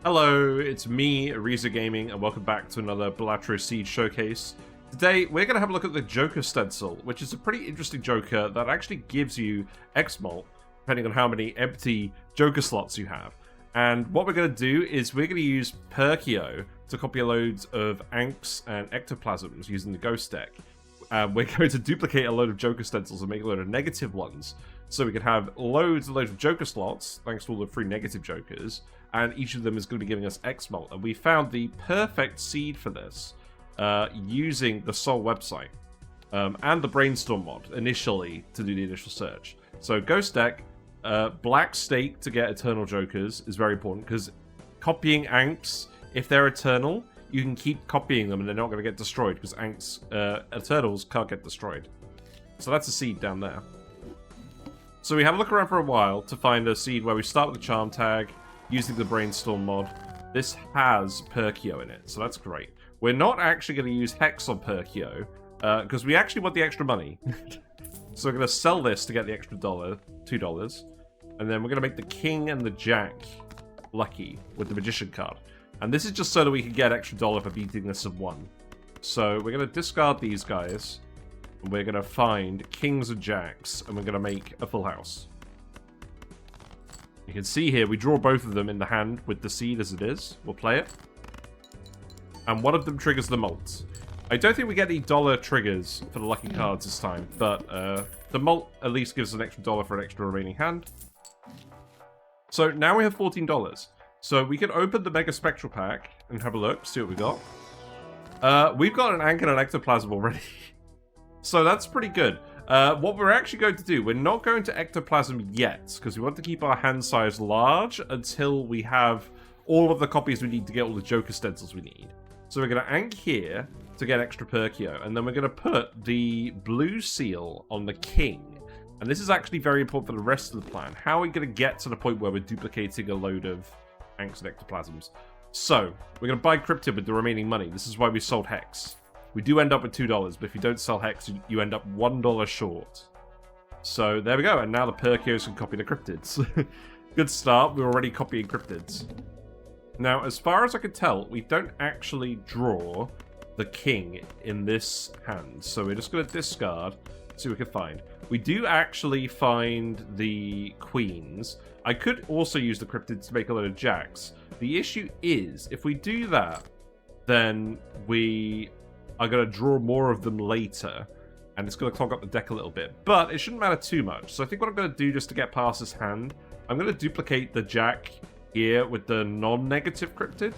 Hello, it's me, Ariza Gaming, and welcome back to another Balatro Seed Showcase. Today, we're going to have a look at the Joker Stencil, which is a pretty interesting Joker that actually gives you X-Malt, depending on how many empty Joker slots you have. And what we're going to do is we're going to use Perkio to copy loads of Ankhs and Ectoplasms using the Ghost deck. We're going to duplicate a load of Joker Stencils and make a load of negative ones, so we can have loads and loads of Joker slots, thanks to all the free negative Jokers, and each of them is going to be giving us X-Malt. And we found the perfect seed for this using the Soul website and the Brainstorm mod initially to do the initial search. So Ghost deck, Black Stake to get Eternal Jokers is very important, because copying Ankhs, if they're Eternal, you can keep copying them and they're not going to get destroyed, because Ankhs Eternals can't get destroyed. So that's a seed down there. So we had a look around for a while to find a seed where we start with the Charm tag, using the Brainstorm mod. This has Perkio in it, so that's great. We're not actually going to use Hex on Perkio, because we actually want the extra money. So we're going to sell this to get the extra $2, and then we're going to make the King and the Jack lucky with the Magician card. And this is just so that we can get extra $1 for beating this of 1. So we're going to discard these guys, and we're going to find Kings and Jacks, and we're going to make a full house. You can see here, we draw both of them in the hand with the seed as it is. We'll play it. And one of them triggers the malt. I don't think we get any dollar triggers for the lucky cards this time, but the malt at least gives an extra $1 for an extra remaining hand. So now we have $14. So we can open the Mega Spectral Pack and have a look, see what we got. We've got an Ankhs Ectoplasm already. So that's pretty good. What we're actually going to do, we're not going to Ectoplasm yet, because we want to keep our hand size large until we have all of the copies we need to get all the Joker Stencils we need. So we're going to Ankh here to get extra Perkio, and then we're going to put the blue seal on the King. And this is actually very important for the rest of the plan. How are we going to get to the point where we're duplicating a load of Ankhs and Ectoplasms? So, we're going to buy Cryptid with the remaining money. This is why we sold Hex. We do end up with $2, but if you don't sell Hex, you end up $1 short. So there we go, and now the Perkios can copy the Cryptids. Good start, we're already copying Cryptids. Now, as far as I can tell, we don't actually draw the King in this hand. So we're just going to discard, see what we can find. We do actually find the Queens. I could also use the Cryptids to make a load of Jacks. The issue is, if we do that, then we are going to draw more of them later, and it's going to clog up the deck a little bit. But it shouldn't matter too much. So I think what I'm going to do just to get past this hand, I'm going to duplicate the Jack here with the non-negative Cryptid,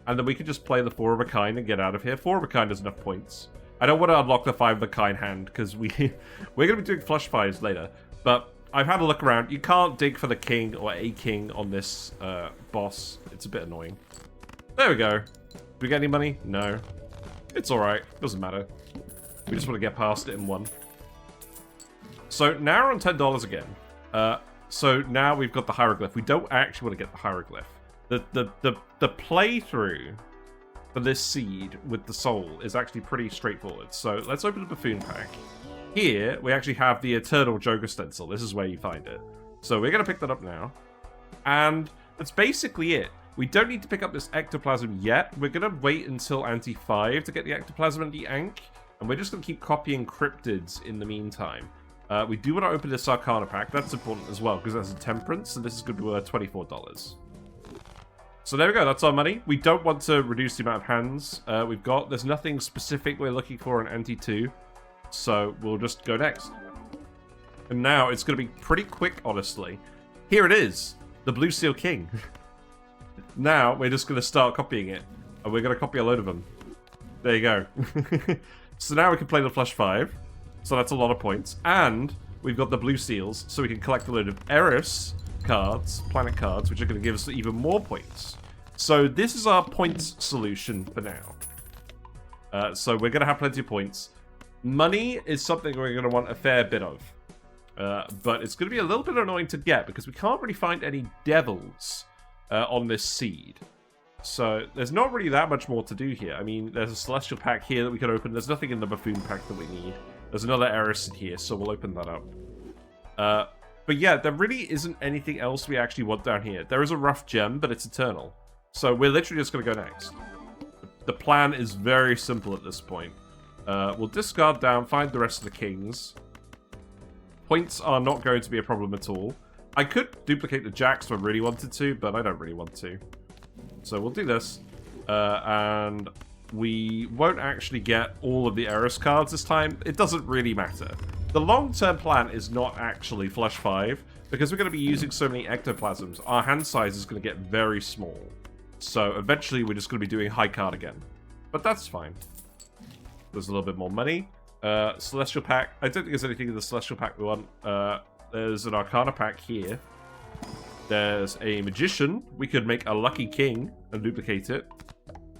and then we can just play the 4 of a kind and get out of here. 4 of a kind has enough points. I don't want to unlock the 5 of a kind hand, because we're going to be doing flush 5s later. But I've had a look around. You can't dig for the King or a King on this boss. It's a bit annoying. There we go. Do we get any money? No. It's alright, doesn't matter. We just want to get past it in 1. So now we're on $10 again. So now we've got the hieroglyph. We don't actually want to get the hieroglyph. The playthrough for this seed with the soul is actually pretty straightforward. So let's open the Buffoon pack. Here, we actually have the Eternal Joker Stencil. This is where you find it. So we're going to pick that up now. And that's basically it. We don't need to pick up this Ectoplasm yet. We're going to wait until Ante 5 to get the Ectoplasm and the Ankh. And we're just going to keep copying Cryptids in the meantime. We do want to open this Arcana pack. That's important as well, because that's a Temperance. And this is going to be worth $24. So there we go. That's our money. We don't want to reduce the amount of hands we've got. There's nothing specific we're looking for in Ante 2. So we'll just go next. And now it's going to be pretty quick, honestly. Here it is. The Blue Seal King. Now, we're just going to start copying it. And we're going to copy a load of them. There you go. So now we can play the Flush 5. So that's a lot of points. And we've got the Blue Seals, so we can collect a load of Eris cards, planet cards, which are going to give us even more points. So this is our points solution for now. So we're going to have plenty of points. Money is something we're going to want a fair bit of. But it's going to be a little bit annoying to get, because we can't really find any devils on this seed. So there's not really that much more to do here. I mean, there's a Celestial pack here that we can open. There's nothing in the Buffoon pack that we need. There's another Eris in here, so we'll open that up. But yeah, there really isn't anything else we actually want down here. There is a rough gem, but it's eternal. So we're literally just going to go next. The plan is very simple at this point. We'll discard down, find the rest of the kings. Points are not going to be a problem at all. I could duplicate the jacks if I really wanted to, but I don't really want to. So we'll do this. And we won't actually get all of the Eris cards this time. It doesn't really matter. The long-term plan is not actually Flush 5, because we're going to be using so many ectoplasms. Our hand size is going to get very small. So eventually we're just going to be doing high card again. But that's fine. There's a little bit more money. Celestial pack. I don't think there's anything in the Celestial pack we want. There's an Arcana pack here. There's a Magician. We could make a Lucky King and duplicate it.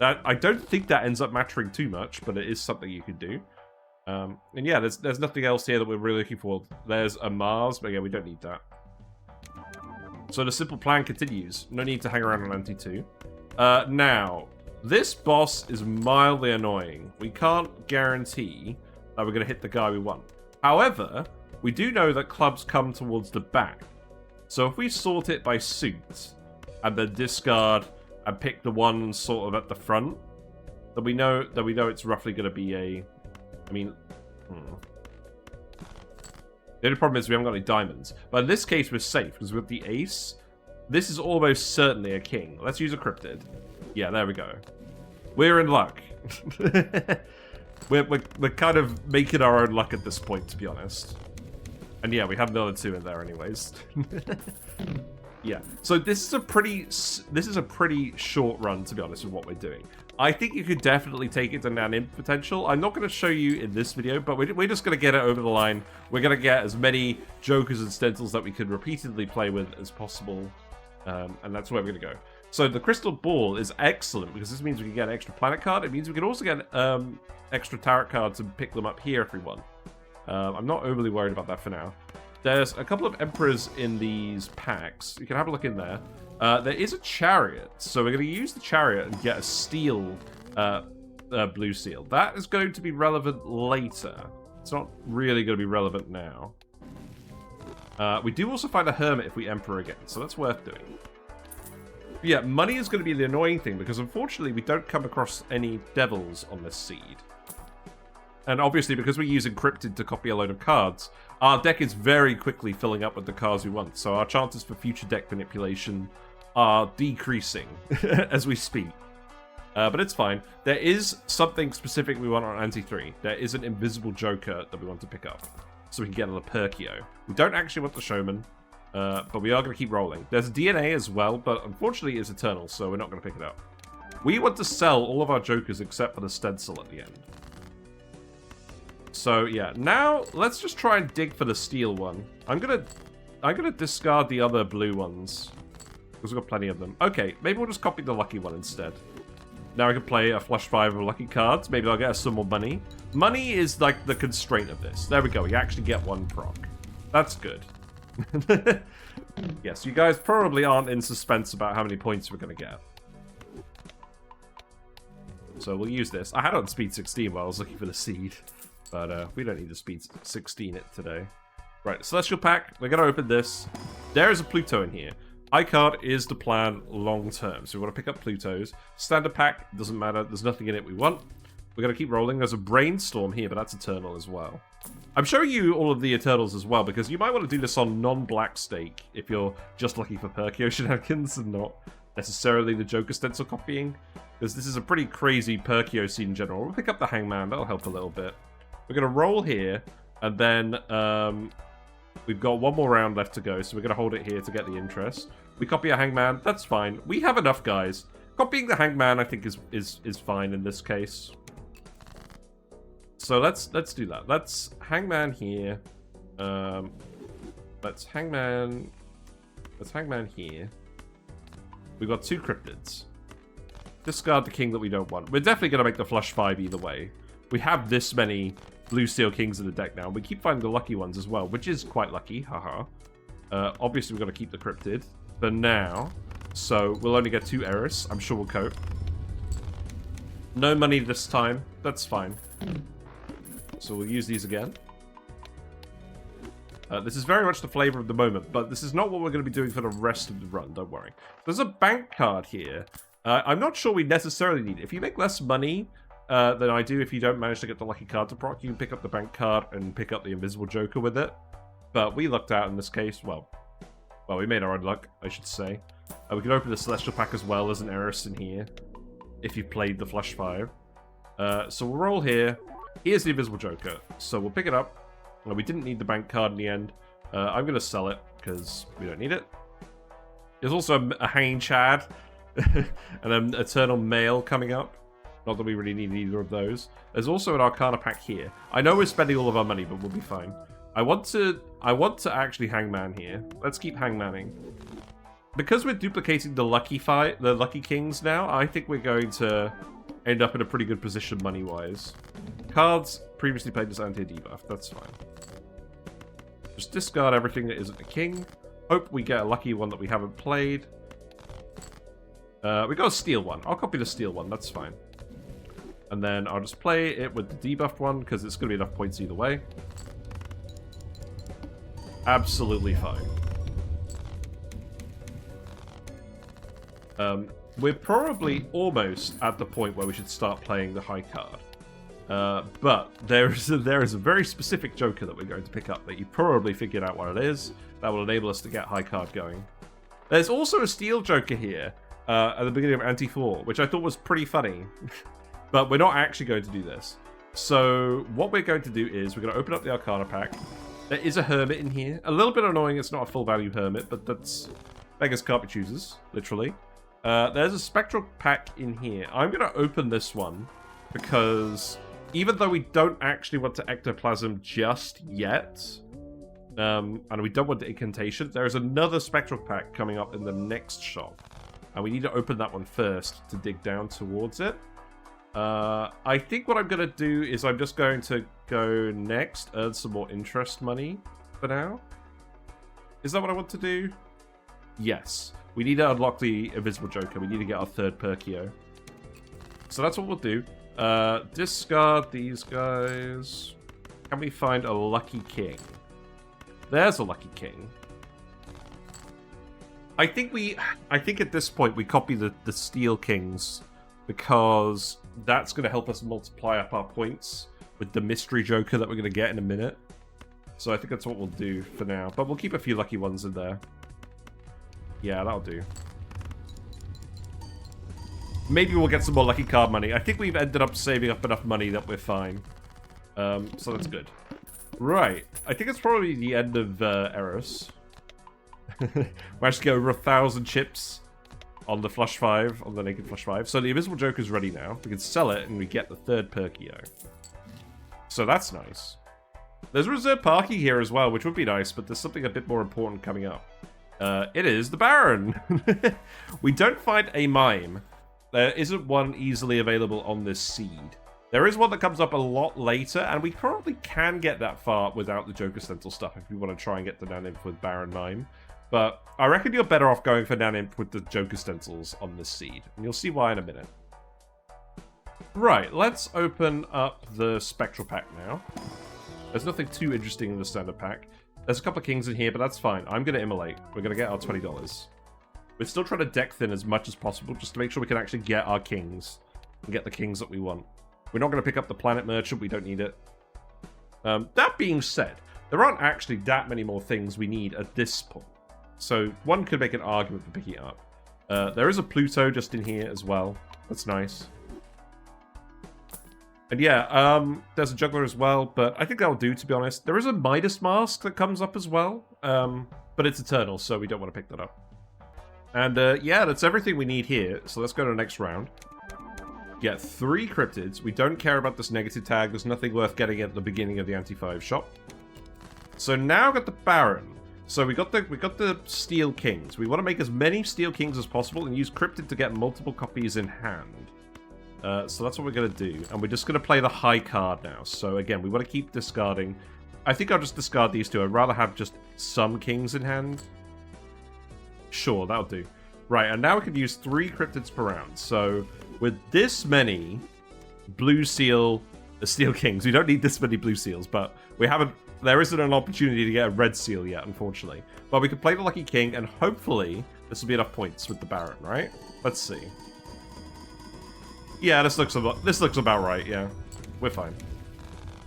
I don't think that ends up mattering too much, but it is something you could do. And yeah, there's nothing else here that we're really looking for. There's a Mars, but yeah, we don't need that. So the simple plan continues. No need to hang around on Anti-2. Now, this boss is mildly annoying. We can't guarantee that we're going to hit the guy we want. However, we do know that clubs come towards the back. So if we sort it by suit, and then discard and pick the one sort of at the front, then we know it's roughly going to be a... I mean... The only problem is we haven't got any diamonds. But in this case, we're safe, because with the ace, this is almost certainly a king. Let's use a cryptid. Yeah, there we go. We're in luck. we're kind of making our own luck at this point, to be honest. And yeah, we have the other two in there anyways. Yeah. So this is a pretty short run, to be honest, with what we're doing. I think you could definitely take it to non-imp potential. I'm not going to show you in this video, but we're just going to get it over the line. We're going to get as many jokers and stencils that we could repeatedly play with as possible. And that's where we're going to go. So the crystal ball is excellent because this means we can get an extra planet card. It means we can also get extra tarot cards and pick them up here if we want. I'm not overly worried about that for now. There's a couple of emperors in these packs. You can have a look in there. There is a chariot, so we're going to use the chariot and get a steel blue seal. That is going to be relevant later. It's not really going to be relevant now. We do also find a hermit if we emperor again, so that's worth doing. But yeah, money is going to be the annoying thing because unfortunately we don't come across any devils on this seed. And obviously, because we're using Cryptid to copy a load of cards, our deck is very quickly filling up with the cards we want. So our chances for future deck manipulation are decreasing as we speak. But it's fine. There is something specific we want on Anti-3. There is an invisible joker that we want to pick up. So we can get a Perkio. We don't actually want the Showman, but we are going to keep rolling. There's DNA as well, but unfortunately it's Eternal, so we're not going to pick it up. We want to sell all of our jokers except for the Stencil at the end. So yeah, now let's just try and dig for the steel one. I'm gonna discard the other blue ones because we've got plenty of them. Okay, maybe we'll just copy the lucky one instead. Now I can play a flush 5 of lucky cards. Maybe I'll get us some more money. Money is like the constraint of this. There we go. We actually get one proc. That's good. Yes, you guys probably aren't in suspense about how many points we're gonna get. So we'll use this. I had it on speed 16 while I was looking for the seed. But we don't need to speed 16 it today. Right, Celestial Pack. We're going to open this. There is a Pluto in here. iCard is the plan long term. So we want to pick up Plutos. Standard Pack, doesn't matter. There's nothing in it we want. We're going to keep rolling. There's a Brainstorm here, but that's Eternal as well. I'm showing you all of the Eternals as well, because you might want to do this on non-black stake if you're just looking for Perkio shenanigans and not necessarily the Joker stencil copying. Because this is a pretty crazy Perkio scene in general. We'll pick up the Hangman. That'll help a little bit. We're going to roll here, and then we've got one more round left to go, so we're going to hold it here to get the interest. We copy a Hangman, that's fine. We have enough, guys. Copying the Hangman, I think, is fine in this case. So let's do that. Let's Hangman here. Let's Hangman here. We've got two Cryptids. Discard the king that we don't want. We're definitely going to make the flush 5 either way. We have this many blue steel kings in the deck now. We keep finding the lucky ones as well, which is quite lucky. Haha. Obviously, we've got to keep the Cryptid for now. So we'll only get 2 Eris. I'm sure we'll cope. No money this time. That's fine. So we'll use these again. This is very much the flavor of the moment, but this is not what we're going to be doing for the rest of the run. Don't worry. There's a bank card here. I'm not sure we necessarily need it. If you make less money than I do, if you don't manage to get the lucky card to proc, you can pick up the bank card and pick up the invisible joker with it. But we lucked out in this case. Well, we made our own luck, I should say. We can open the celestial pack as well as an heiress in here, if you played the flush 5. So we'll roll here. Here's the invisible joker. So we'll pick it up. We didn't need the bank card in the end. I'm going to sell it because we don't need it. There's also a hanging Chad and an eternal male coming up. Not that we really need either of those. There's also an Arcana pack here. I know we're spending all of our money, but we'll be fine. I want to actually hangman here. Let's keep hangmanning. Because we're duplicating the lucky kings now, I think we're going to end up in a pretty good position money-wise. Cards previously played as anti-debuff. That's fine. Just discard everything that isn't a king. Hope we get a lucky one that we haven't played. We got a steel one. I'll copy the steel one. That's fine. And then I'll just play it with the debuffed one because it's going to be enough points either way. Absolutely fine. We're probably almost at the point where we should start playing the high card. But there is a very specific joker that we're going to pick up that you probably figured out what it is. That will enable us to get high card going. There's also a steel joker here at the beginning of Anti-4, which I thought was pretty funny. But we're not actually going to do this. So what we're going to do is we're going to open up the Arcana pack. There is a hermit in here. A little bit annoying it's not a full value hermit, but that's beggars can't be choosers, literally. There's a spectral pack in here. I'm going to open this one because even though we don't actually want to ectoplasm just yet, and we don't want the incantation, there is another spectral pack coming up in the next shop. And we need to open that one first to dig down towards it. I think what I'm going to do is I'm just going to go next, earn some more interest money for now. Is that what I want to do? Yes. We need to unlock the invisible joker. We need to get our third Perkio. So that's what we'll do. Discard these guys. Can we find a lucky king? There's a lucky king. I think at this point we copy the steel kings because that's going to help us multiply up our points with the mystery joker that we're going to get in a minute. So I think that's what we'll do for now. But we'll keep a few lucky ones in there. Yeah, that'll do. Maybe we'll get some more lucky card money. I think we've ended up saving up enough money that we're fine. So that's good. Right. I think it's probably the end of Eros. Managed to get over 1,000 chips on the flush 5, on the naked flush 5. So the invisible joker's ready now. We can sell it and we get the third Perkio. So that's nice. There's reserve parking here as well, which would be nice, but there's something a bit more important coming up. It is the Baron. We don't find a mime. There isn't one easily available on this seed. There is one that comes up a lot later, and we probably can get that far without the Joker Stencil stuff if we want to try and get the Nanimp with Baron Mime. But I reckon you're better off going for Nanimp with the Joker Stencils on this seed. And you'll see why in a minute. Right, let's open up the Spectral Pack now. There's nothing too interesting in the Standard Pack. There's a couple of kings in here, but that's fine. I'm going to immolate. We're going to get our $20. We're still trying to deck thin as much as possible just to make sure we can actually get our kings and get the kings that we want. We're not going to pick up the Planet Merchant. We don't need it. That being said, there aren't actually that many more things we need at this point. So one could make an argument for picking it up. There is a Pluto just in here as well. That's nice. And yeah, there's a Juggler as well, but I think that'll do, to be honest. There is a Midas Mask that comes up as well, but it's Eternal, so we don't want to pick that up. And yeah, that's everything we need here, so let's go to the next round. Get 3 cryptids. We don't care about this negative tag. There's nothing worth getting at the beginning of the Anti-5 shop. So now we've got the Baron. So we got the Steel Kings. We want to make as many Steel Kings as possible and use Cryptid to get multiple copies in hand. So that's what we're going to do. And we're just going to play the high card now. So again, we want to keep discarding. I think I'll just discard these two. I'd rather have just some kings in hand. Sure, that'll do. Right, and now we can use 3 cryptids per round. So with this many blue seal steel kings, we don't need this many blue seals, but we haven't. There isn't an opportunity to get a red seal yet, unfortunately. But we can play the lucky king, and hopefully this will be enough points with the Baron, right? Let's see. Yeah, this looks about right, yeah. We're fine.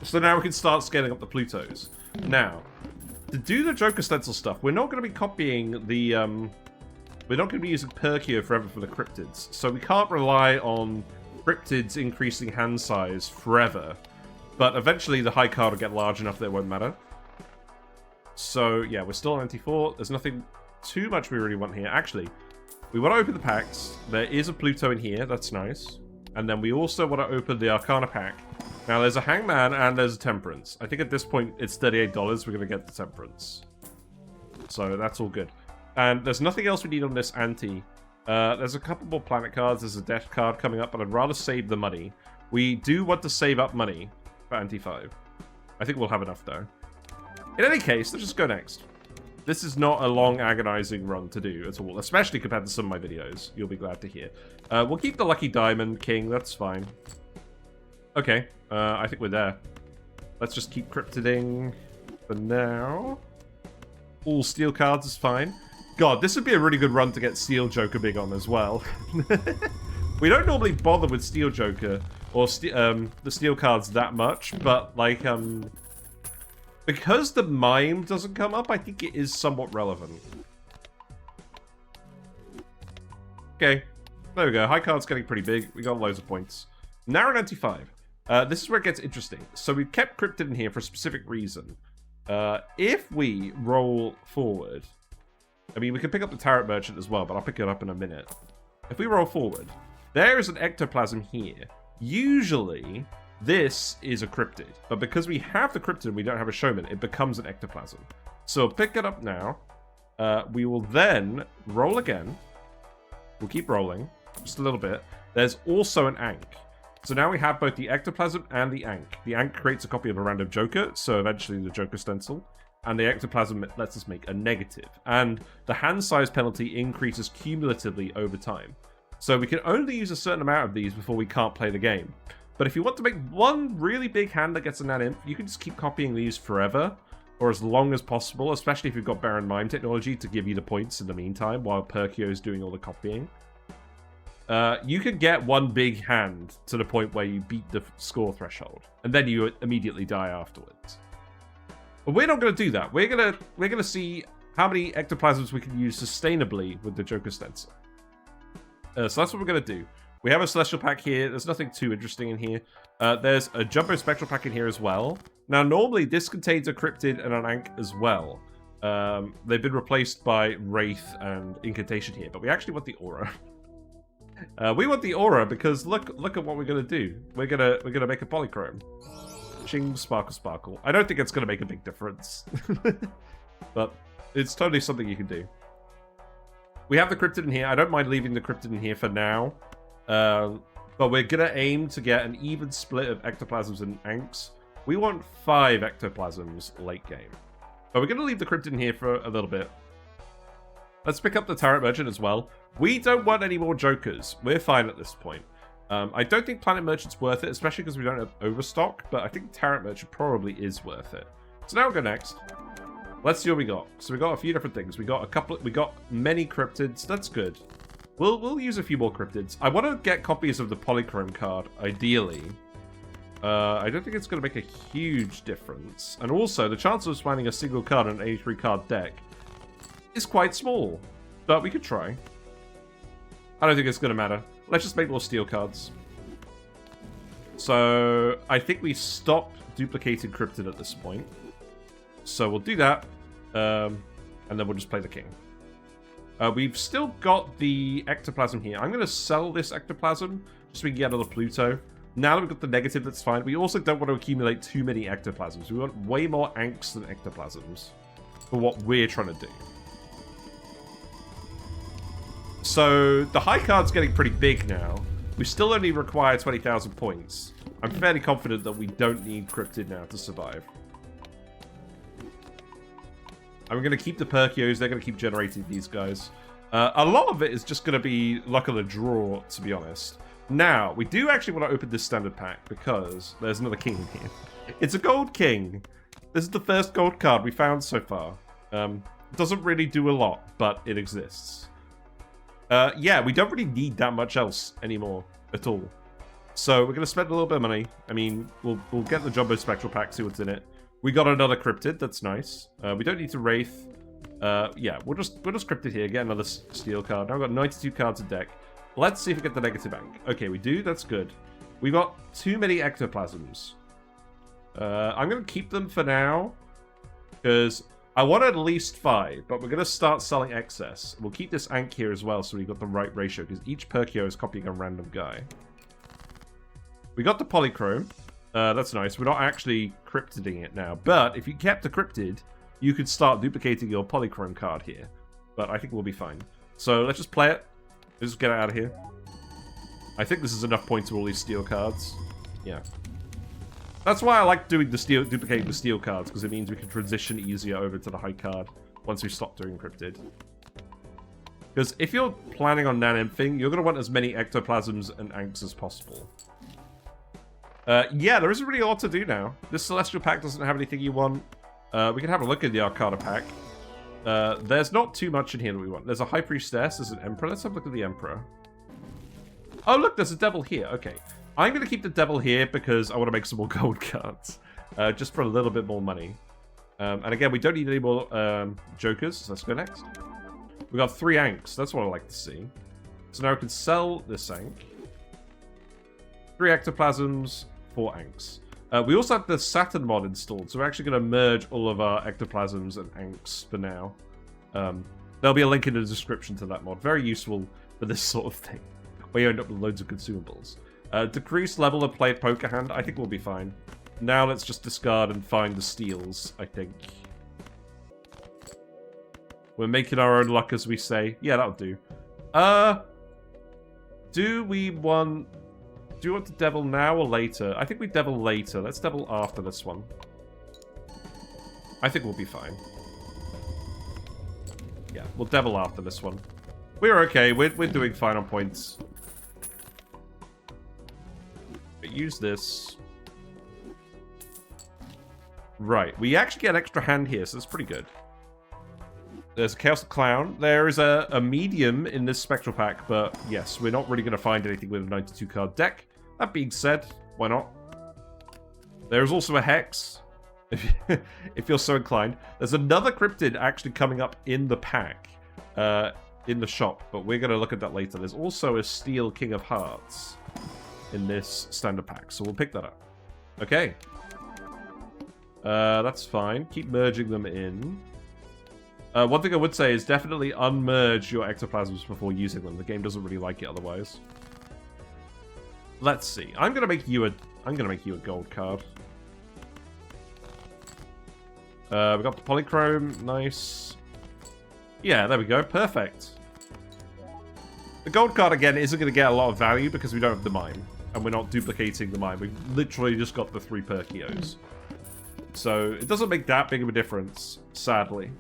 So now we can start scaling up the Plutos. Now, to do the Joker stencil stuff, we're not going to be copying the, we're not going to be using Perkio forever for the cryptids. So we can't rely on cryptids increasing hand size forever. But eventually the high card will get large enough that it won't matter. So, yeah, we're still on NT4. There's nothing too much we really want here. Actually, we want to open the packs. There is a Pluto in here. That's nice. And then we also want to open the Arcana pack. Now, there's a Hangman and there's a Temperance. I think at this point, it's $38. We're going to get the Temperance. So, that's all good. And there's nothing else we need on this ante. There's a couple more planet cards. There's a death card coming up, but I'd rather save the money. We do want to save up money for ante 5. I think we'll have enough, though. In any case, let's just go next. This is not a long, agonizing run to do at all, especially compared to some of my videos. You'll be glad to hear. We'll keep the Lucky Diamond King. That's fine. Okay, I think we're there. Let's just keep cryptiding for now. All steel cards is fine. God, this would be a really good run to get Steel Joker big on as well. We don't normally bother with Steel Joker or the steel cards that much, but like because the mime doesn't come up, I think it is somewhat relevant. Okay, there we go. High card's getting pretty big. We got loads of points. Now we're at 95. This is where it gets interesting. So we've kept Cryptid in here for a specific reason. If we roll forward, I mean, we can pick up the Tarot Merchant as well, but I'll pick it up in a minute. If we roll forward, there is an Ectoplasm here. Usually, this is a Cryptid, but because we have the Cryptid and we don't have a Showman, it becomes an Ectoplasm. So pick it up now. We will then roll again. We'll keep rolling, just a little bit. There's also an Ankh. So now we have both the Ectoplasm and the Ankh. The Ankh creates a copy of a random Joker, so eventually the Joker stencil. And the Ectoplasm lets us make a negative. And the hand size penalty increases cumulatively over time. So we can only use a certain amount of these before we can't play the game. But if you want to make one really big hand that gets an imp, you can just keep copying these forever, or as long as possible, especially if you've got Baron Mime technology to give you the points in the meantime, while Perkio is doing all the copying. You can get one big hand to the point where you beat the score threshold, and then you immediately die afterwards. But we're not going to do that. We're gonna see how many ectoplasms we can use sustainably with the Joker stencil. So that's what we're going to do. We have a Celestial pack here. There's nothing too interesting in here. There's a Jumbo Spectral pack in here as well. Now, normally this contains a Cryptid and an Ankh as well. They've been replaced by Wraith and Incantation here, but we actually want the Aura. We want the Aura because look at what we're gonna do. We're gonna make a Polychrome. Ching, sparkle, sparkle. I don't think it's gonna make a big difference, but it's totally something you can do. We have the Cryptid in here. I don't mind leaving the Cryptid in here for now. But we're gonna aim to get an even split of Ectoplasms and Ankhs. We want 5 Ectoplasms late game. But we're gonna leave the Cryptid in here for a little bit. Let's pick up the Tarot Merchant as well. We don't want any more Jokers. We're fine at this point. I don't think Planet Merchant's worth it, especially because we don't have Overstock, but I think Tarot Merchant probably is worth it. So now we'll go next. Let's see what we got. So we got a few different things. We got many Cryptids. That's good. We'll use a few more Cryptids. I want to get copies of the Polychrome card, ideally. I don't think it's going to make a huge difference. And also, the chance of finding a single card in an 83 card deck is quite small. But we could try. I don't think it's going to matter. Let's just make more steel cards. So, I think we stop duplicating Cryptid at this point. So we'll do that. And then we'll just play the king. We've still got the Ectoplasm here. I'm going to sell this Ectoplasm just so we can get another Pluto. Now that we've got the negative, that's fine. We also don't want to accumulate too many Ectoplasms. We want way more Ankhs than Ectoplasms for what we're trying to do. So the high card's getting pretty big now. We still only require 20,000 points. I'm fairly confident that we don't need Cryptid now to survive. I'm going to keep the Perkios. They're going to keep generating these guys. A lot of it is just going to be luck of the draw, to be honest. Now, we do actually want to open this standard pack because there's another king here. It's a gold king. This is the first gold card we found so far. It doesn't really do a lot, but it exists. Yeah, we don't really need that much else anymore at all. So we're going to spend a little bit of money. I mean, we'll get the Jumbo Spectral Pack, see what's in it. We got another Cryptid. That's nice. We don't need to Wraith. Yeah, we'll just Cryptid here. Get another Steel card. Now we've got 92 cards in deck. Let's see if we get the negative Ankh. Okay, we do. That's good. We got too many Ectoplasms. I'm going to keep them for now. Because I want at least 5, but we're going to start selling excess. We'll keep this Ankh here as well, so we've got the right ratio, because each Perkio is copying a random guy. We got the Polychrome. That's nice. We're not actually Cryptiding it now, but if you kept a Cryptid, you could start duplicating your Polychrome card here. But I think we'll be fine. So let's just play it. Let's just get it out of here. I think this is enough points for all these steel cards. Yeah. That's why I like doing the steel, duplicating the steel cards, because it means we can transition easier over to the high card once we stop doing Cryptid. Because if you're planning on nan-emphing, you're going to want as many Ectoplasms and Ankhs as possible. Yeah, there isn't really a lot to do now. This Celestial Pack doesn't have anything you want. We can have a look at the Arcana Pack. There's not too much in here that we want. There's a High Priestess, there's an Emperor. Let's have a look at the Emperor. Oh, look, there's a Devil here. Okay. I'm going to keep the Devil here because I want to make some more gold cards. Just for a little bit more money. And again, we don't need any more Jokers, so let's go next. We got 3 Ankhs. That's what I like to see. So now we can sell this Ankh. 3 Ectoplasms, 4 Ankhs. We also have the Saturn mod installed, so we're actually going to merge all of our Ectoplasms and Ankhs for now. There'll be a link in the description to that mod. Very useful for this sort of thing, where you end up with loads of consumables. Decreased level of played poker hand. I think we'll be fine. Now let's just discard and find the steals, I think. We're making our own luck, as we say. Yeah, that'll do. Do we want to Devil now or later? I think we Devil later. Let's Devil after this one. I think we'll be fine. Yeah, we'll Devil after this one. We're okay. We're doing fine on points. Use this. Right, we actually get an extra hand here, so that's pretty good. There's a Chaos Clown. There is a medium in this Spectral Pack, but yes, we're not really going to find anything with a 92 card deck. That being said, why not? There's also a Hex, if you're so inclined. There's another Cryptid actually coming up in the pack, in the shop, but we're going to look at that later. There's also a Steel King of Hearts in this standard pack, so we'll pick that up. Okay. That's fine. Keep merging them in. One thing I would say is definitely unmerge your Ectoplasms before using them. The game doesn't really like it otherwise. Let's see. I'm gonna make you a gold card. We got the Polychrome. Nice. Yeah, there we go. Perfect. The gold card, again, isn't going to get a lot of value because we don't have the mine. And we're not duplicating the mine. We've literally just got the 3 Perkios. So it doesn't make that big of a difference, sadly.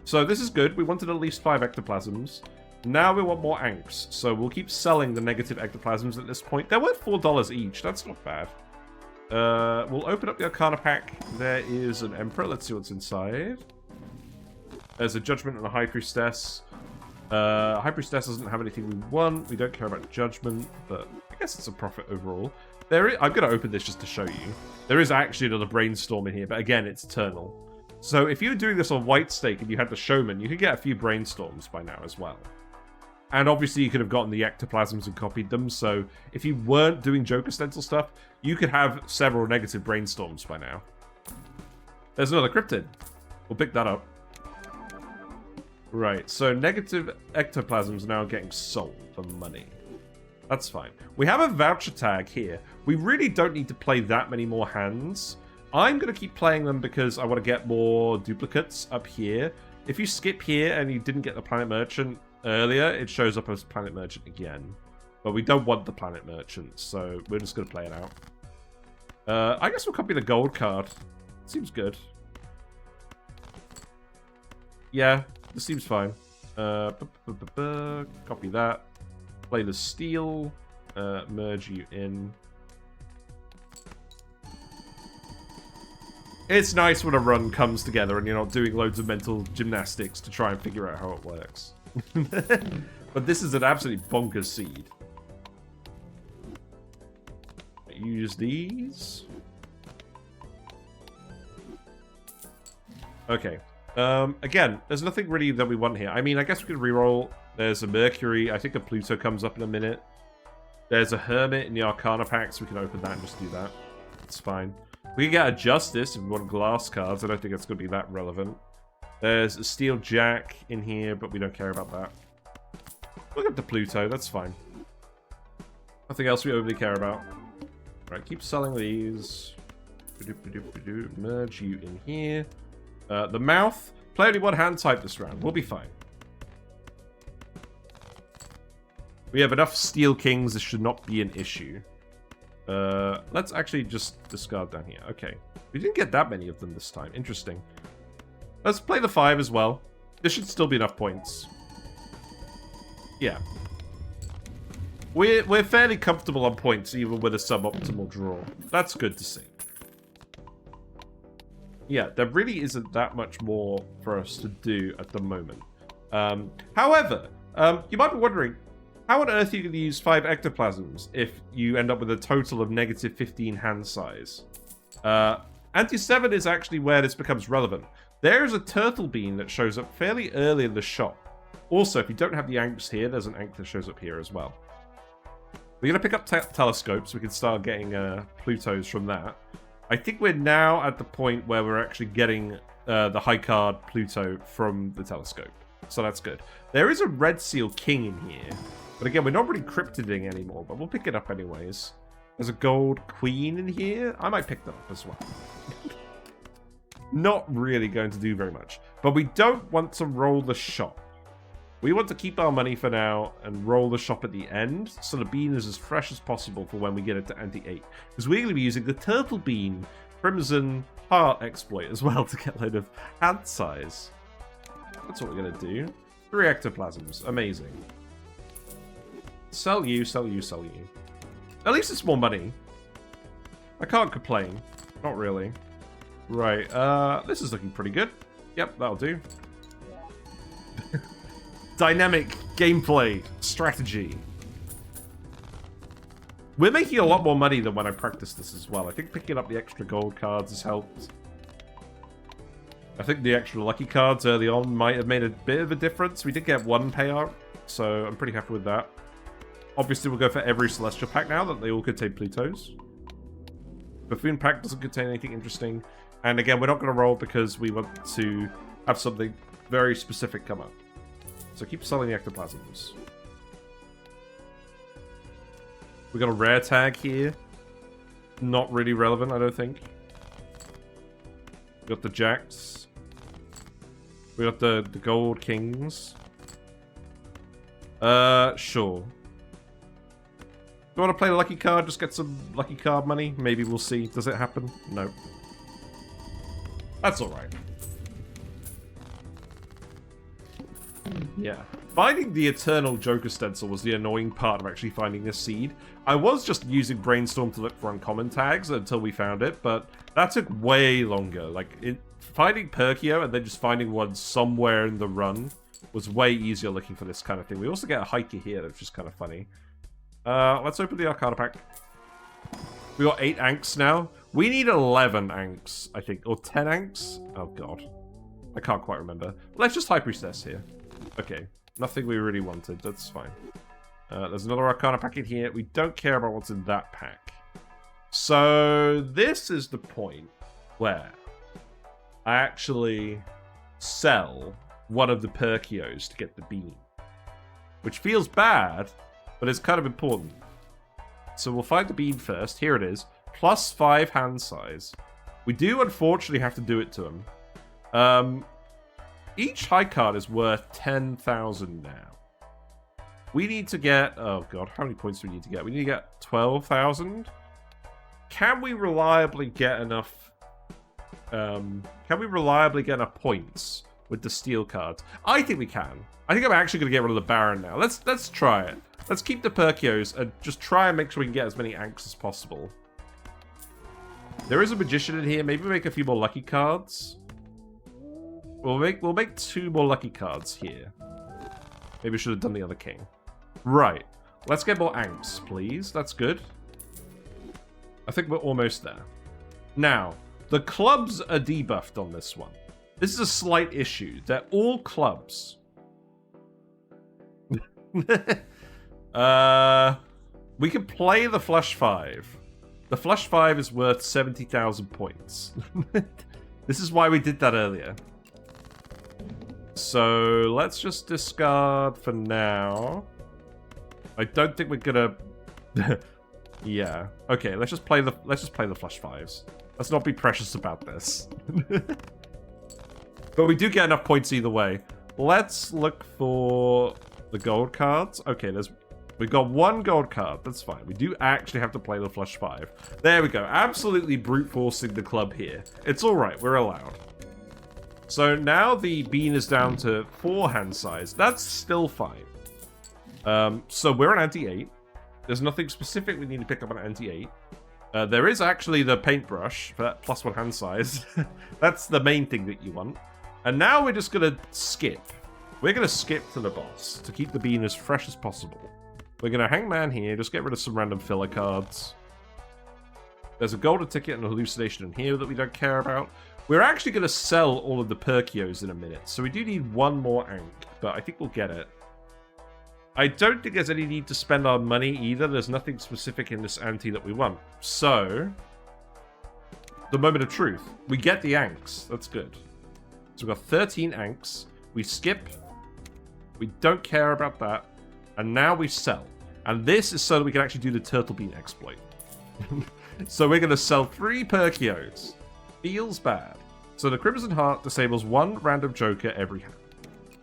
So this is good. We wanted at least 5 Ectoplasms. Now we want more Ankhs. So we'll keep selling the negative Ectoplasms at this point. They're worth $4 each. That's not bad. We'll open up the Arcana Pack. There is an Emperor. Let's see what's inside. There's a Judgment and a High Priestess. High Priestess doesn't have anything we want. We don't care about Judgment, but I guess it's a profit overall. I'm going to open this just to show you. There is actually another Brainstorm in here, but again, it's Eternal. So if you were doing this on White Stake and you had the Showman, you could get a few Brainstorms by now as well. And obviously you could have gotten the Ectoplasms and copied them, so if you weren't doing Joker Stencil stuff, you could have several negative Brainstorms by now. There's another Cryptid. We'll pick that up. Right, so negative Ectoplasms now getting sold for money. That's fine. We have a voucher tag here. We really don't need to play that many more hands. I'm going to keep playing them because I want to get more duplicates up here. If you skip here and you didn't get the Planet Merchant earlier, it shows up as Planet Merchant again. But we don't want the Planet Merchant, so we're just going to play it out. I guess we'll copy the gold card. Seems good. Yeah, this seems fine. Copy that. Play the steel. Merge you in. It's nice when a run comes together and you're not doing loads of mental gymnastics to try and figure out how it works. But this is an absolute bonkers seed. use these. Okay. Again, there's nothing really that we want here. I mean, I guess we could reroll. There's a Mercury. I think a Pluto comes up in a minute. There's a Hermit in the Arcana pack, so we can open that and just do that. It's fine. We can get a Justice if we want glass cards. I don't think it's going to be that relevant. There's a Steel Jack in here, but we don't care about that. Look at the Pluto. That's fine. Nothing else we overly care about. Right, keep selling these. Merge you in here. The mouth. Play only one hand type this round. We'll be fine. We have enough Steel Kings. This should not be an issue. Let's actually just discard down here. Okay. We didn't get that many of them this time. Interesting. Let's play the 5 as well. This should still be enough points. Yeah. We're fairly comfortable on points, even with a suboptimal draw. That's good to see. Yeah, there really isn't that much more for us to do at the moment. However, you might be wondering, how on earth are you going to use 5 ectoplasms if you end up with a total of negative 15 hand size? Anti-7 is actually where this becomes relevant. There's a turtle bean that shows up fairly early in the shot. Also, if you don't have the Ankhs here, there's an Ankh that shows up here as well. We're going to pick up telescopes. We can start getting Plutos from that. I think we're now at the point where we're actually getting the high card Pluto from the telescope. So that's good. There is a Red Seal King in here. But again, we're not really cryptiding anymore, but we'll pick it up anyways. There's a Gold Queen in here. I might pick that up as well. Not really going to do very much. But we don't want to roll the shop. We want to keep our money for now and roll the shop at the end, so the bean is as fresh as possible for when we get it to anti-8. Because we're going to be using the Turtle Bean Crimson Heart exploit as well to get a load of hand size. That's what we're going to do. 3 ectoplasms. Amazing. Sell you, sell you, sell you. At least it's more money. I can't complain. Not really. Right, this is looking pretty good. Yep, that'll do. Dynamic gameplay strategy. We're making a lot more money than when I practiced this as well. I think picking up the extra gold cards has helped. I think the extra lucky cards early on might have made a bit of a difference. We did get 1 payout, so I'm pretty happy with that. Obviously, we'll go for every Celestial pack now that they all contain Plutos. Buffoon pack doesn't contain anything interesting. And again, we're not going to roll because we want to have something very specific come up. So keep selling the ectoplasms. We got a rare tag here. Not really relevant, I don't think. We got the jacks. We got the gold kings. Sure. Do you want to play the lucky card? Just get some lucky card money? Maybe we'll see. Does it happen? No. That's alright. Yeah. Finding the Eternal Joker Stencil was the annoying part of actually finding this seed. I was just using Brainstorm to look for uncommon tags until we found it, but that took way longer. Like, finding Perkio and then just finding one somewhere in the run was way easier looking for this kind of thing. We also get a hiker here, which is kind of funny. Let's open the Arcana pack. We got 8 Ankhs now. We need 11 Ankhs, I think. Or 10 Ankhs? Oh, God. I can't quite remember. Let's just High Priestess here. Okay. Nothing we really wanted. That's fine. There's another Arcana pack in here. We don't care about what's in that pack. So, this is the point where I actually sell one of the Perkios to get the bean. Which feels bad, but it's kind of important. So we'll find the bean first. Here it is. Plus 5 hand size. We do unfortunately have to do it to him. Each high card is worth 10,000 now. We need to get... Oh god, how many points do we need to get? We need to get 12,000. Can we reliably get enough... Can we reliably get enough points with the steel cards? I think we can. I think I'm actually going to get rid of the Baron now. Let's try it. Let's keep the Perkios and just try and make sure we can get as many Ankhs as possible. There is a Magician in here. Maybe we'll make a few more lucky cards. We'll make 2 more lucky cards here. Maybe we should have done the other king. Right. Let's get more Ankhs, please. That's good. I think we're almost there. Now, the clubs are debuffed on this one. This is a slight issue. They're all clubs. We can play the Flush 5. The Flush 5 is worth 70,000 points. This is why we did that earlier. So let's just discard for now. I don't think we're gonna. Yeah. Okay. Let's just play the Flush 5s. Let's not be precious about this. But we do get enough points either way. Let's look for the gold cards. Okay, we've got one gold card. That's fine. We do actually have to play the Flush 5. There we go. Absolutely brute forcing the club here. It's all right. We're allowed. So now the bean is down to 4 hand size. That's still fine. So we're on ante-8. There's nothing specific we need to pick up on ante-8. There is actually the paintbrush for that +1 hand size. That's the main thing that you want. And now we're just going to skip. We're going to skip to the boss to keep the bean as fresh as possible. We're going to hangman here, just get rid of some random filler cards. There's a golden ticket and a hallucination in here that we don't care about. We're actually going to sell all of the Perkios in a minute, so we do need one more Ankh, but I think we'll get it. I don't think there's any need to spend our money either. There's nothing specific in this ante that we want. So, the moment of truth. We get the Ankhs. That's good. So we've got 13 Ankhs. We skip. We don't care about that. And now we sell. And this is so that we can actually do the Turtle Bean exploit. So we're going to sell 3 Perkios. Feels bad. So the Crimson Heart disables 1 random Joker every hand.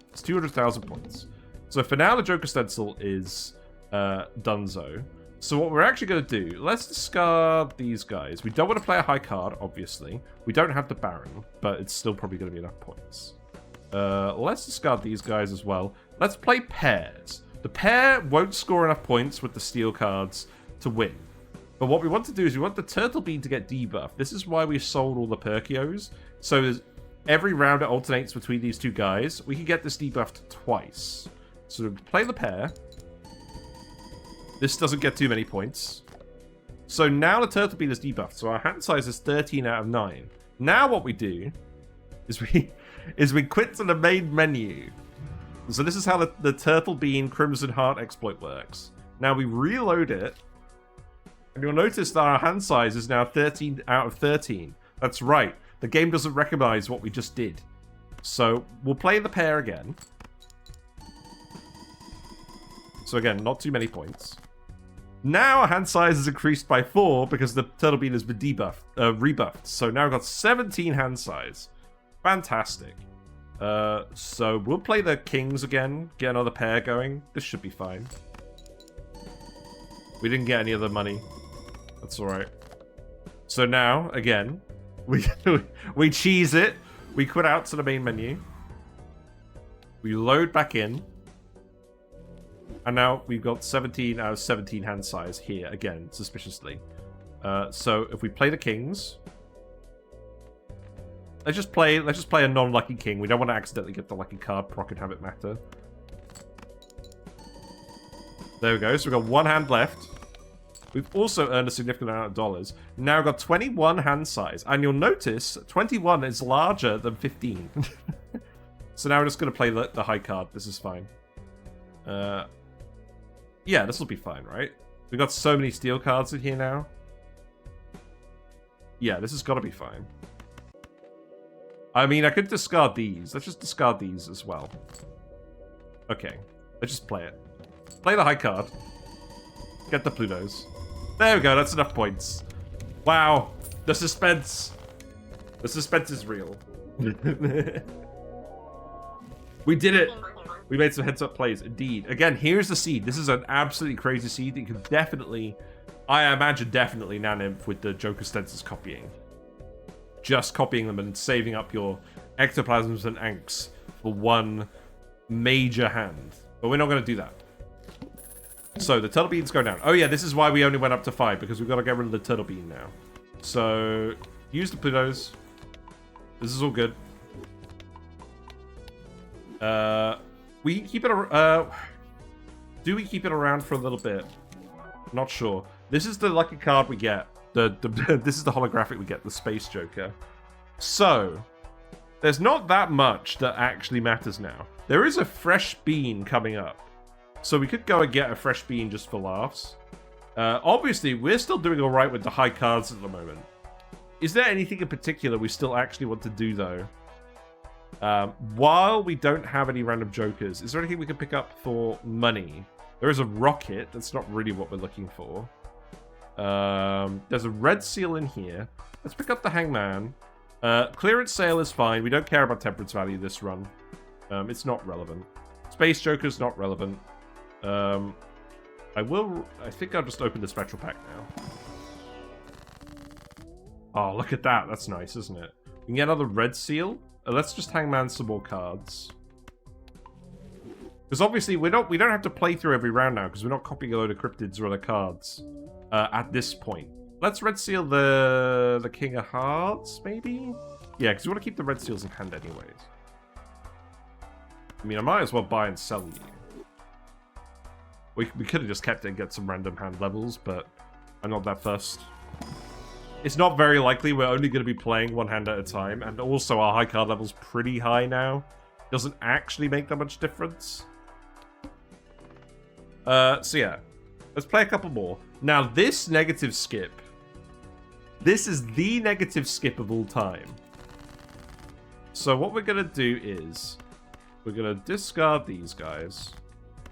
It's 200,000 points. So for now, the Joker Stencil is donezo. So what we're actually going to do, let's discard these guys. We don't want to play a high card, obviously. We don't have the Baron, but it's still probably going to be enough points. Let's discard these guys as well. Let's play pairs. The pair won't score enough points with the steel cards to win. But what we want to do is we want the Turtle Bean to get debuffed. This is why we sold all the Perkios. So every round it alternates between these two guys. We can get this debuffed twice. So we play the pair. This doesn't get too many points. So now the Turtle Bean is debuffed. So our hand size is 13 out of 9. Now what we do is we quit to the main menu. So this is how the Turtle Bean Crimson Heart exploit works. Now we reload it. And you'll notice that our hand size is now 13 out of 13. That's right. The game doesn't recognize what we just did. So we'll play the pair again. So again, not too many points. Now our hand size is increased by 4 because the Turtle Bean has been rebuffed. So now we've got 17 hand size. Fantastic. So we'll play the Kings again. Get another pair going. This should be fine. We didn't get any other money. That's alright. So now, again, we cheese it. We quit out to the main menu. We load back in. And now we've got 17 out of 17 hand size here, again, suspiciously. So if we play the Kings... Let's just play a non-lucky king. We don't want to accidentally get the lucky card, proc and have it matter. There we go. So we've got 1 hand left. We've also earned a significant amount of dollars. Now we've got 21 hand size. And you'll notice 21 is larger than 15. So now we're just going to play the high card. This is fine. Yeah, this will be fine, right? We've got so many steel cards in here now. Yeah, this has got to be fine. I mean, I could discard these. Let's just discard these as well. Okay. Let's just play it. Play the high card. Get the Plutos. There we go. That's enough points. Wow. The suspense. The suspense is real. We did it. We made some heads-up plays. Indeed. Again, here's the seed. This is an absolutely crazy seed that you can definitely, I imagine, definitely Nanim with the Joker Stencils copying. Just copying them and saving up your Ectoplasms and Ankhs for one major hand. But we're not going to do that. So, the Turtle Beans go down. Oh yeah, this is why we only went up to 5, because we've got to get rid of the Turtle Bean now. So, use the Plutos. This is all good. We keep it... do we keep it around for a little bit? Not sure. This is the lucky card we get This is the holographic we get, the Space Joker. So, there's not that much that actually matters now. There is a fresh bean coming up. So we could go and get a fresh bean just for laughs. Obviously, we're still doing alright with the high cards at the moment. Is there anything in particular we still actually want to do, though? While we don't have any random jokers, is there anything we can pick up for money? There is a rocket. That's not really what we're looking for. There's a red seal in here. Let's pick up the hangman. Clearance sale is fine. We don't care about temperance value this run. It's not relevant. Space Joker's not relevant. I think I'll just open the special pack now. Oh, look at that. That's nice, isn't it? We can get another red seal. Let's just hangman some more cards. Because obviously we don't have to play through every round now because we're not copying a load of cryptids or other cards at this point. Let's red seal the King of Hearts, maybe? Yeah, because we want to keep the red seals in hand anyways. I mean, I might as well buy and sell you. We could have just kept it and get some random hand levels, but I'm not that fussed. It's not very likely we're only going to be playing one hand at a time, and also our high card level's pretty high now. Doesn't actually make that much difference. So yeah, let's play a couple more. Now, this negative skip. This is the negative skip of all time. So what we're going to do is, we're going to discard these guys.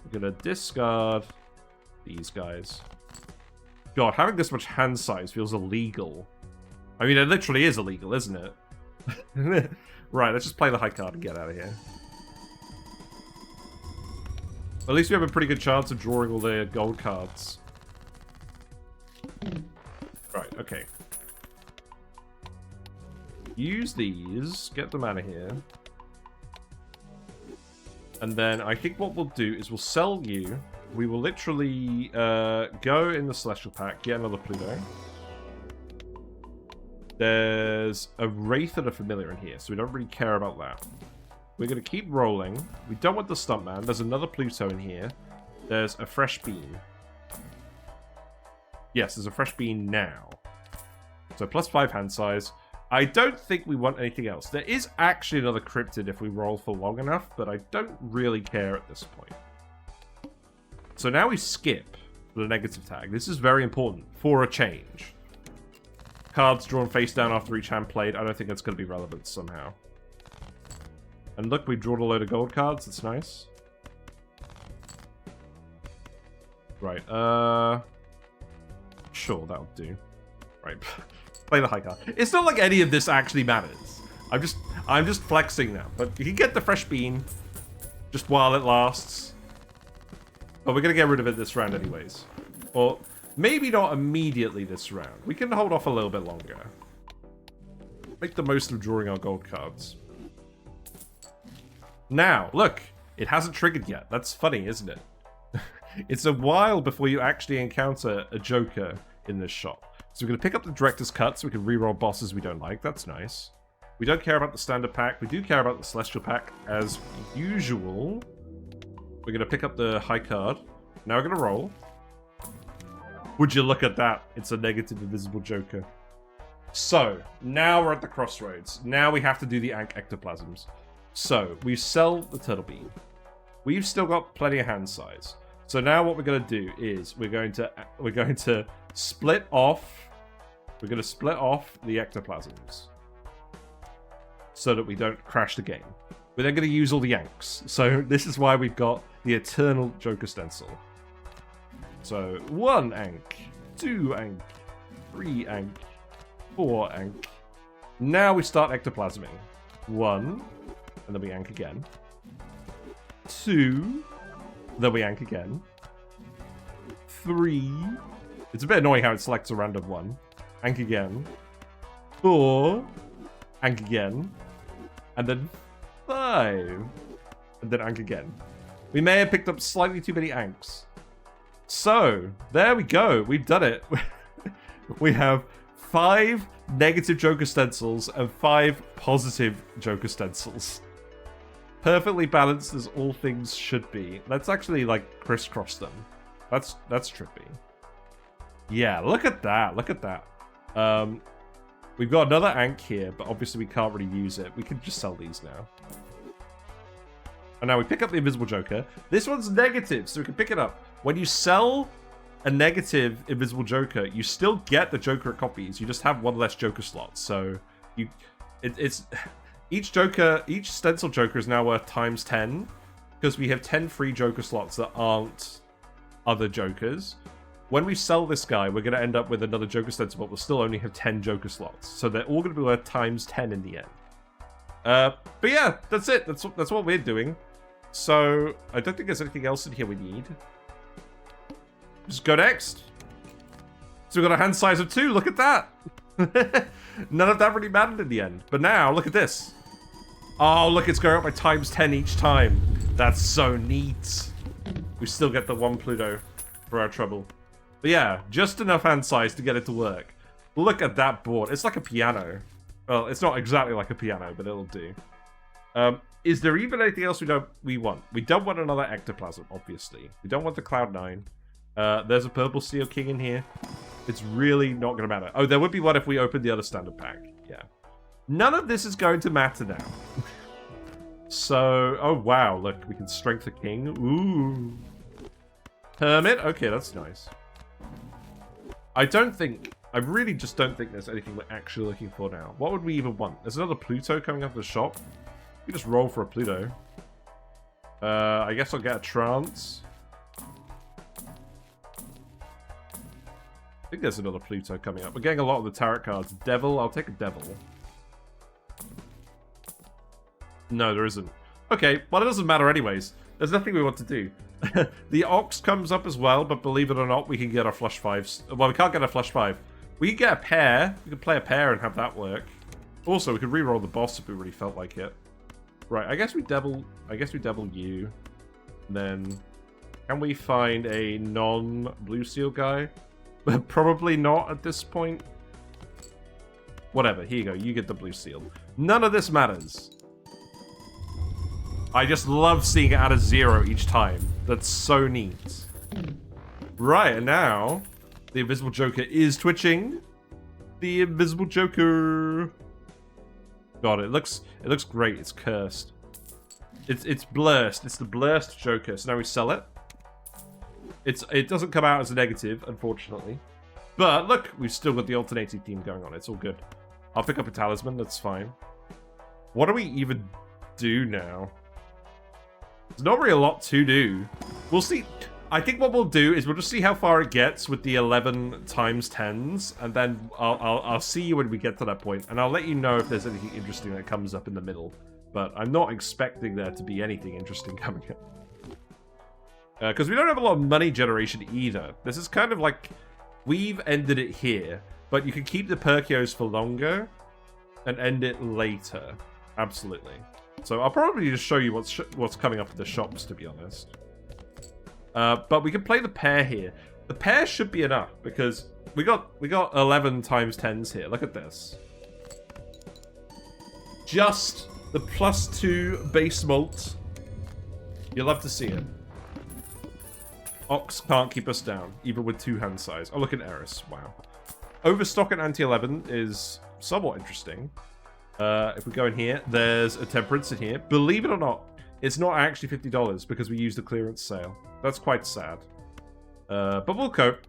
We're going to discard these guys. God, having this much hand size feels illegal. I mean, it literally is illegal, isn't it? Right, let's just play the high card and get out of here. At least we have a pretty good chance of drawing all the gold cards. Right, okay. Use these, get them out of here. And then I think what we'll do is we'll sell you. We will literally go in the Celestial Pack, get another Pluto. There's a Wraith and a Familiar in here, so we don't really care about that. We're going to keep rolling. We don't want the Stuntman. There's another Pluto in here. There's a Fresh Bean. Yes, there's a Fresh Bean now. So +5 hand size. I don't think we want anything else. There is actually another Cryptid if we roll for long enough, but I don't really care at this point. So now we skip the negative tag. This is very important for a change. Cards drawn face down after each hand played. I don't think that's going to be relevant somehow. And look, we've drawn a load of gold cards. That's nice. Right, sure, that'll do. Right, play the high card. It's not like any of this actually matters. I'm just flexing now. But you can get the Fresh Bean just while it lasts. But we're going to get rid of it this round anyways. Or maybe not immediately this round. We can hold off a little bit longer. Make the most of drawing our gold cards. Now, look. It hasn't triggered yet. That's funny, isn't it? It's a while before you actually encounter a Joker in this shop. So we're going to pick up the Director's Cut so we can reroll bosses we don't like. That's nice. We don't care about the Standard Pack. We do care about the Celestial Pack as usual. We're going to pick up the high card. Now we're going to roll. Would you look at that? It's a negative invisible Joker. So, now we're at the crossroads. Now we have to do the Ankhs Ectoplasms. So, we sell the Turtle Bean. We've still got plenty of hand size. So now what we're going to do is we're going to split off. We're going to split off the Ectoplasms so that we don't crash the game. We're then going to use all the Ankhs. So this is why we've got the Eternal Joker Stencil. So 1 Ankh, 2 Ankh, 3 Ankh, 4 Ankh. Now we start ectoplasming. 1, and then we Ankh again. 2, then we Ankh again. 3. It's a bit annoying how it selects a random one. Ankh again. 4. Ankh again. And then 5. And then Ankh again. We may have picked up slightly too many Ankhs. So, there we go. We've done it. We have 5 negative Joker Stencils and 5 positive Joker Stencils. Perfectly balanced as all things should be. Let's actually, like, crisscross them. That's trippy. Yeah, look at that. Look at that. We've got another Ankh here, but obviously we can't really use it. We can just sell these now. And now we pick up the Invisible Joker. This one's negative, so we can pick it up. When you sell a negative Invisible Joker, you still get the Joker copies. You just have one less Joker slot. So it's each Stencil Joker is now worth times 10 because we have 10 free Joker slots that aren't other Jokers. When we sell this guy, we're going to end up with another Joker Stencil, but we'll still only have 10 Joker slots. So they're all going to be worth times 10 in the end. But yeah, that's it. That's what we're doing. So I don't think there's anything else in here we need. Just go next. So we've got a hand size of 2. Look at that. None of that really mattered in the end. But now, look at this. Oh, look, it's going up by times 10 each time. That's so neat. We still get the 1 Pluto for our trouble. But yeah, just enough hand size to get it to work. Look at that board. It's like a piano. Well, it's not exactly like a piano, but it'll do. Is there even anything else we want? We don't want another Ectoplasm, obviously. We don't want the Cloud9. There's a Purple Steel King in here. It's really not going to matter. Oh, there would be one if we opened the other standard pack. Yeah. None of this is going to matter now. So, oh wow, look, we can strength the king. Ooh. Hermit? Okay, that's nice. I really just don't think there's anything we're actually looking for now. What would we even want? There's another Pluto coming up the shop. We just roll for a Pluto. I guess I'll get a Trance. I think there's another Pluto coming up. We're getting a lot of the tarot cards. Devil, I'll take a Devil. No, there isn't. Okay, well, it doesn't matter anyways. There's nothing we want to do. The Ox comes up as well, but believe it or not, we can get our flush 5s. Well, we can't get a flush 5. We can get a pair. We can play a pair and have that work. Also, we could re-roll the boss if we really felt like it. Right, I guess we double you. Then, can we find a non-blue seal guy? Probably not at this point. Whatever, here you go. You get the blue seal. None of this matters. I just love seeing it add a 0 each time. That's so neat. Right, and now the Invisible Joker is twitching. The Invisible Joker. God, it looks great. It's cursed. It's blurst. It's the blurst Joker. So now we sell it. It doesn't come out as a negative, unfortunately. But look, we've still got the alternating theme going on. It's all good. I'll pick up a talisman. That's fine. What do we even do now? There's not really a lot to do. We'll see. I think what we'll do is we'll just see how far it gets with the 11 times 10s, and then I'll see you when we get to that point, and I'll let you know if there's anything interesting that comes up in the middle. But I'm not expecting there to be anything interesting coming up. Because we don't have a lot of money generation either. This is kind of like, we've ended it here, but you can keep the Perkios for longer and end it later. Absolutely. So I'll probably just show you what's coming up at the shops, to be honest. But we can play the pair here. The pair should be enough because we got 11 times 10s here. Look at this. Just the +2 base malt. You'll love to see it. Ox can't keep us down, even with 2 hand size. Oh, look at Eris. Wow. Overstock at anti-11 is somewhat interesting. If we go in here, there's a Temperance in here. Believe it or not, it's not actually $50 because we used the clearance sale. That's quite sad. But we'll cope.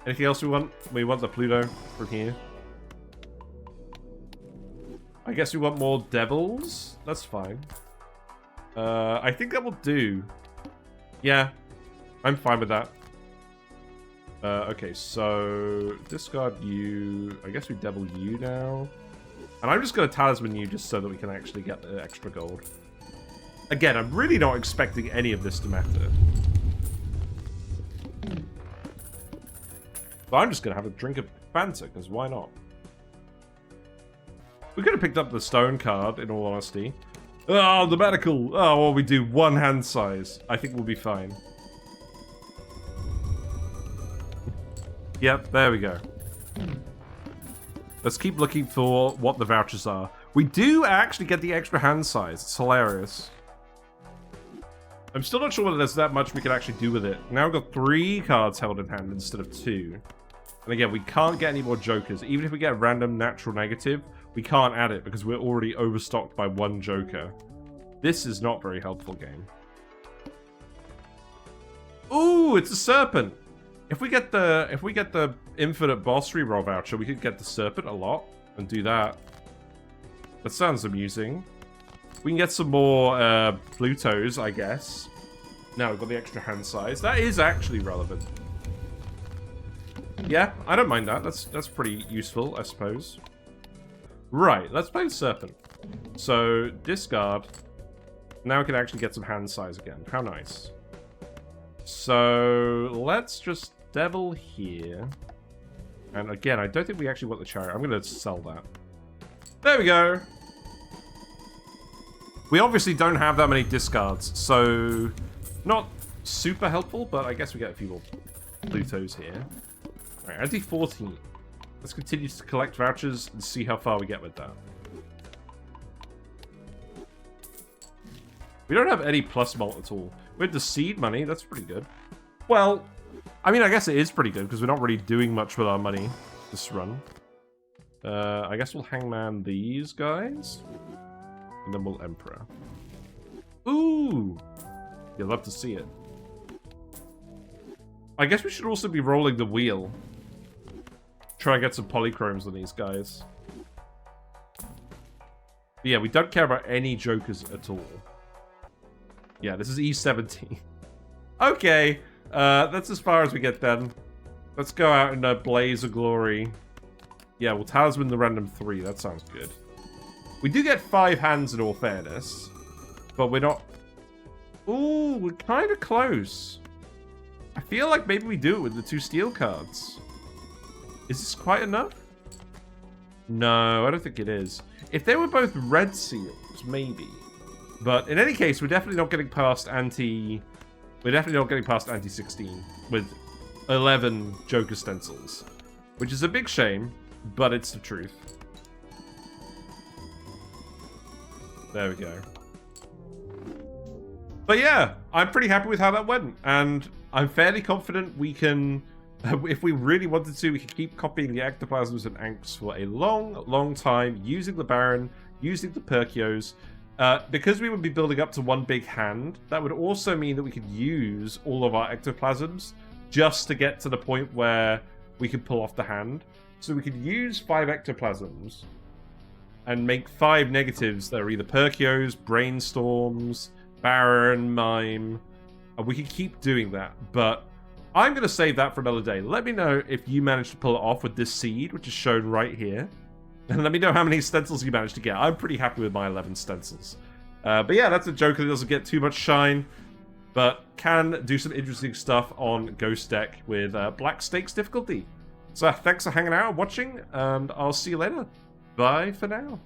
Anything else we want? We want the Pluto from here. I guess we want more Devils. That's fine. I think that will do. Yeah, I'm fine with that. Okay, so discard you. I guess we Devil you now. And I'm just going to Talisman you just so that we can actually get the extra gold. Again, I'm really not expecting any of this to matter. But I'm just going to have a drink of Fanta, because why not? We could have picked up the stone card, in all honesty. Oh, the medical! Oh, well, we do 1 hand size. I think we'll be fine. Yep, there we go. Let's keep looking for what the vouchers are. We do actually get the extra hand size. It's hilarious. I'm still not sure whether there's that much we can actually do with it. Now we've got 3 cards held in hand instead of 2. And again, we can't get any more jokers. Even if we get a random natural negative, we can't add it because we're already overstocked by 1 joker. This is not very helpful, game. Ooh, it's a serpent. If we get the infinite boss reroll voucher, we could get the serpent a lot and do that. That sounds amusing. We can get some more Plutos, I guess. Now we've got the extra hand size. That is actually relevant. Yeah, I don't mind that. That's pretty useful, I suppose. Right, let's play the serpent. So, discard. Now we can actually get some hand size again. How nice. So, let's just devil here. And again, I don't think we actually want the chariot. I'm going to sell that. There we go. We obviously don't have that many discards, so not super helpful, but I guess we get a few more Plutos here. Alright, anti-14. Let's continue to collect vouchers and see how far we get with that. We don't have any plus malt at all. With the seed money, that's pretty good. Well, I mean, I guess it is pretty good because we're not really doing much with our money this run. I guess we'll hangman these guys. And then we'll Emperor. Ooh! You'll love to see it. I guess we should also be rolling the wheel. Try and get some polychromes on these guys. But yeah, we don't care about any jokers at all. Yeah, this is E17. Okay, that's as far as we get then. Let's go out in a blaze of glory. Yeah, we'll talisman the random 3. That sounds good. We do get 5 hands in all fairness. But we're not... Ooh, we're kind of close. I feel like maybe we do it with the 2 steel cards. Is this quite enough? No, I don't think it is. If they were both red seals, maybe. But in any case, we're definitely not getting past anti... We're definitely not getting past anti-16 with 11 Joker Stencils. Which is a big shame, but it's the truth. There we go. But yeah, I'm pretty happy with how that went. And I'm fairly confident we can... If we really wanted to, we could keep copying the Ectoplasms and Ankhs for a long, long time, using the Baron, using the Perkios. Because we would be building up to 1 big hand, that would also mean that we could use all of our Ectoplasms just to get to the point where we could pull off the hand. So we could use 5 Ectoplasms and make 5 negatives that are either Perkios, Brainstorms, Baron, Mime. And we could keep doing that, but I'm going to save that for another day. Let me know if you managed to pull it off with this seed, which is shown right here. And let me know how many stencils you managed to get. I'm pretty happy with my 11 stencils. But yeah, that's a Joker that doesn't get too much shine, but can do some interesting stuff on Ghost Deck with Black Stakes difficulty. So thanks for hanging out and watching, and I'll see you later. Bye for now.